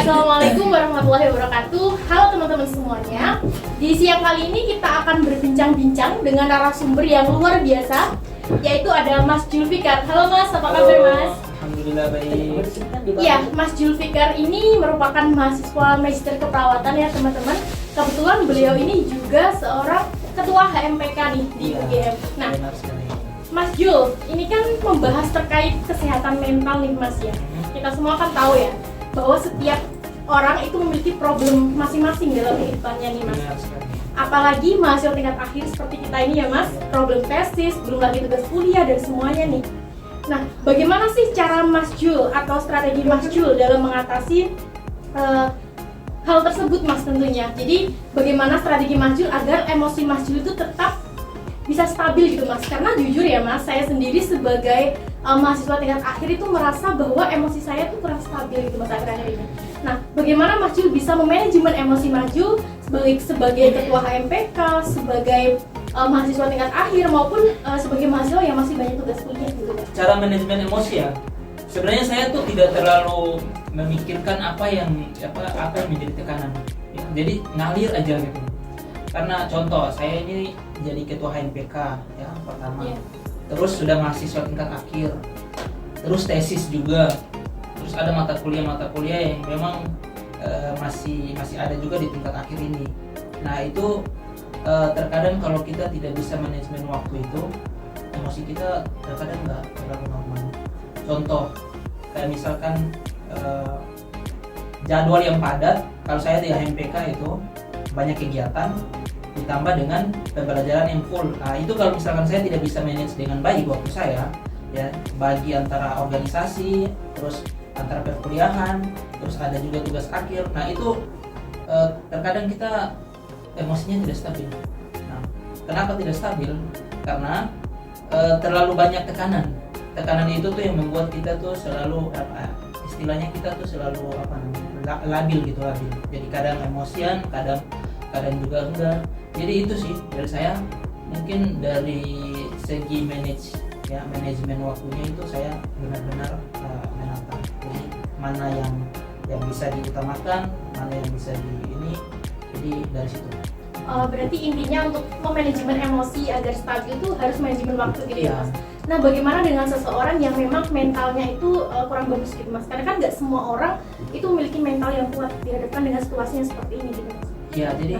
Assalamualaikum warahmatullahi wabarakatuh. Halo teman-teman semuanya. Di siang kali ini kita akan berbincang-bincang dengan narasumber yang luar biasa, yaitu ada Mas Julfikar. Halo Mas, apa kabar Mas? Alhamdulillah baik. Iya, Mas Julfikar ini merupakan mahasiswa Magister Keperawatan ya teman-teman. Kebetulan beliau ini juga seorang ketua HMPK nih di UGM. Nah, Mas Jul, ini kan membahas terkait kesehatan mental nih Mas ya. Kita semua kan tahu ya bahwa setiap orang itu memiliki problem masing-masing dalam kehidupannya nih Mas. Apalagi mahasiswa tingkat akhir seperti kita ini ya Mas, problem tesis, belum lagi tugas kuliah dan semuanya nih. Nah, bagaimana sih cara Mas Jul atau strategi Mas Jul dalam mengatasi hal tersebut Mas tentunya? Jadi bagaimana strategi Mas Jul agar emosi Mas Jul itu tetap bisa stabil gitu Mas? Karena jujur ya Mas, saya sendiri sebagai mahasiswa tingkat akhir itu merasa bahwa emosi saya tuh kurang stabil gitu Mas akhir-akhir ini. Nah, bagaimana Mas Jul bisa memanajemen emosi Mas Jul sebagai ketua HMPK, sebagai mahasiswa tingkat akhir maupun sebagai mahasiswa yang masih banyak tugas kuliah gitu Mas? Cara manajemen emosi ya, sebenarnya saya tuh tidak terlalu memikirkan apa yang menjadi tekanan. Ya, jadi ngalir aja gitu. Karena contoh, saya ini jadi ketua HMPK ya pertama. Terus sudah mahasiswa tingkat akhir, terus tesis juga, terus ada mata kuliah yang memang masih ada juga di tingkat akhir ini. Nah itu terkadang kalau kita tidak bisa manajemen waktu itu, emosi kita terkadang nggak terlalu normal. Contoh kayak misalkan jadwal yang padat, kalau saya di HMPK itu banyak kegiatan ditambah dengan pembelajaran yang full. Nah, itu kalau misalkan saya tidak bisa manage dengan baik waktu saya, ya, bagi antara organisasi, terus antara perkuliahan, terus ada juga tugas akhir. Nah, itu terkadang kita emosinya tidak stabil. Nah, kenapa tidak stabil? Karena terlalu banyak tekanan. Tekanan itu tuh yang membuat kita tuh selalu istilahnya kita tuh selalu labil. Jadi kadang emosian, kadang juga enggak. Jadi itu sih dari saya, mungkin dari segi manajemen waktunya itu saya benar-benar menata. Jadi mana yang bisa diutamakan, mana yang bisa jadi dari situ. Berarti intinya untuk memanajemen emosi agar stabil itu harus manajemen waktu gitu ya Mas. Iya. Nah, bagaimana dengan seseorang yang memang mentalnya itu kurang bagus gitu Mas? Karena kan nggak semua orang itu memiliki mental yang kuat dihadapkan dengan situasi yang seperti ini gitu Mas. Iya, jadi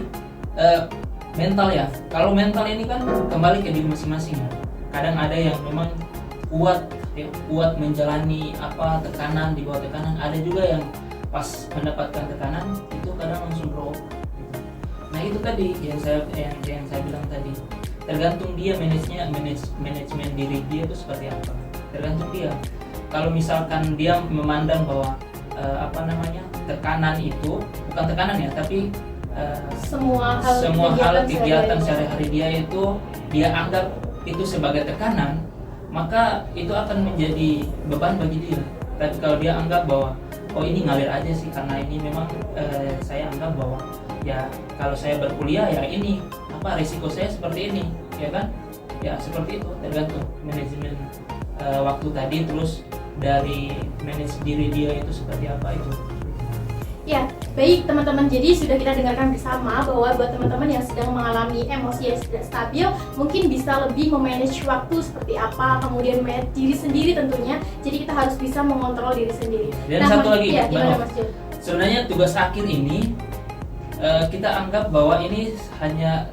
mental ya. Kalau mental ini kan kembali ke diri masing-masing ya. Kadang ada yang memang kuat menjalani tekanan, di bawah tekanan. Ada juga yang pas mendapatkan tekanan itu kadang langsung drop. Nah itu tadi yang saya bilang tadi. Tergantung dia manajemen diri dia itu seperti apa. Tergantung dia. Kalau misalkan dia memandang bahwa tekanan itu bukan tekanan ya, tapi semua hal kegiatan sehari-hari dia itu dia anggap itu sebagai tekanan, maka itu akan menjadi beban bagi dia. Tapi kalau dia anggap bahwa ini ngalir aja sih, karena ini memang saya anggap bahwa ya kalau saya berkuliah ya ini resiko saya seperti ini, ya kan? Ya seperti itu, tergantung manajemen waktu tadi, terus dari manage diri dia itu seperti apa itu. Ya, baik teman-teman, jadi sudah kita dengarkan bersama bahwa buat teman-teman yang sedang mengalami emosi yang tidak stabil, mungkin bisa lebih memanage waktu seperti apa, kemudian manage diri sendiri tentunya. Jadi kita harus bisa mengontrol diri sendiri. Dan satu lagi, ya, gimana Mas Jul? Sebenarnya tugas akhir ini kita anggap bahwa ini hanya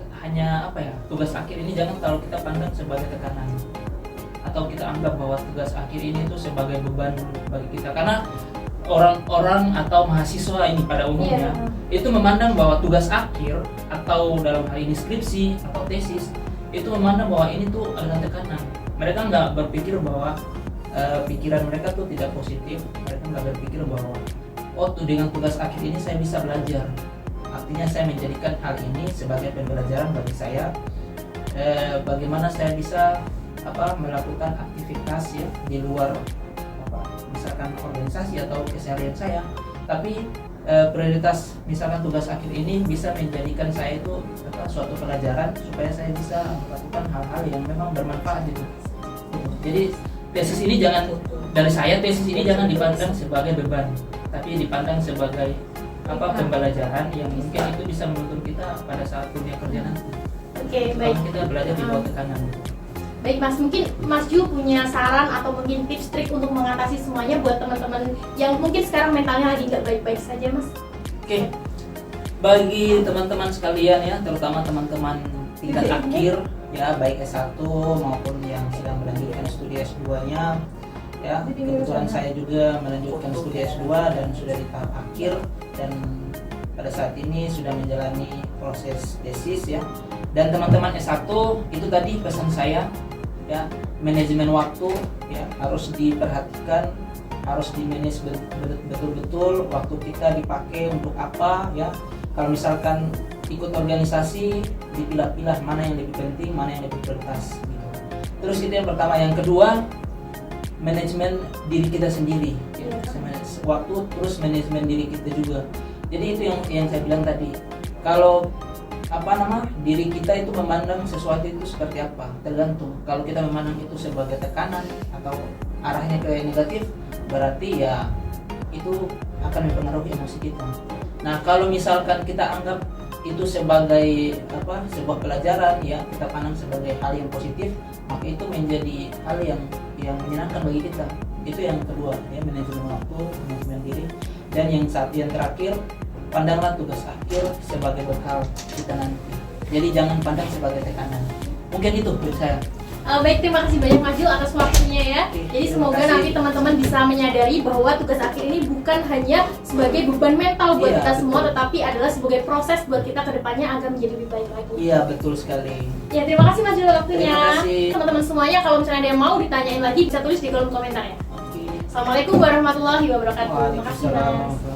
tugas akhir ini jangan kalau kita pandang sebagai tekanan, atau kita anggap bahwa tugas akhir ini itu sebagai beban bagi kita, karena orang-orang atau mahasiswa ini pada umumnya itu memandang bahwa tugas akhir atau dalam hal ini skripsi atau tesis itu memandang bahwa ini tuh adalah tekanan. Mereka nggak berpikir bahwa pikiran mereka tuh tidak positif. Mereka nggak berpikir bahwa dengan tugas akhir ini saya bisa belajar. Artinya saya menjadikan hal ini sebagai pembelajaran bagi saya. Bagaimana saya bisa melakukan aktivitas ya di luar misalkan organisasi atau keseharian saya, tapi prioritas misalkan tugas akhir ini bisa menjadikan saya itu suatu pelajaran supaya saya bisa melakukan hal-hal yang memang bermanfaat gitu. Jadi tesis ini jangan dari saya, tesis ini jangan dipandang sebagai beban, tapi dipandang sebagai pembelajaran yang mungkin itu bisa menuntun kita pada saat dunia kerja nanti. Oke, baik. Kita belajar di bawah tekanan. Baik Mas, mungkin Mas Jul punya saran atau mungkin tips trik untuk mengatasi semuanya buat teman-teman yang mungkin sekarang mentalnya lagi nggak baik-baik saja, Mas. Oke, bagi teman-teman sekalian ya, terutama teman-teman tingkat akhir ya, baik S1 maupun yang sedang melanjutkan studi S2-nya ya, kebetulan saya juga melanjutkan studi S2 dan sudah di tahap akhir dan pada saat ini sudah menjalani proses tesis ya. Dan teman-teman S1 itu tadi pesan saya ya, manajemen waktu ya harus diperhatikan, harus di-manage betul-betul waktu kita dipakai untuk apa ya. Kalau misalkan ikut organisasi, dipilah-pilah mana yang lebih penting, mana yang lebih prioritas gitu. Terus itu yang pertama. Yang kedua, manajemen diri kita sendiri ya. Waktu terus manajemen diri kita juga. Jadi itu yang saya bilang tadi. Kalau diri kita itu memandang sesuatu itu seperti apa, tergantung. Kalau kita memandang itu sebagai tekanan atau arahnya ke negatif, berarti ya itu akan mempengaruhi emosi kita. Nah, kalau misalkan kita anggap itu sebagai sebuah pelajaran ya, kita pandang sebagai hal yang positif, maka itu menjadi hal yang menyenangkan bagi kita. Itu yang kedua ya, manajemen waktu, manajemen diri. Dan yang terakhir, pandanglah tugas akhir sebagai bekal kita nanti. Jadi jangan pandang sebagai tekanan. Mungkin itu dari saya. Baik, terima kasih banyak Mas Jul atas waktunya ya. Jadi semoga nanti teman-teman bisa menyadari bahwa tugas akhir ini bukan hanya sebagai beban mental buat kita semua, tetapi adalah sebagai proses buat kita kedepannya agar menjadi lebih baik lagi. Iya, betul sekali. Ya, terima kasih Mas Jul waktunya. Terima kasih. Teman-teman semuanya, kalau misalnya ada yang mau ditanyain lagi bisa tulis di kolom komentar ya. Assalamualaikum warahmatullahi wabarakatuh. Terima kasih Mas.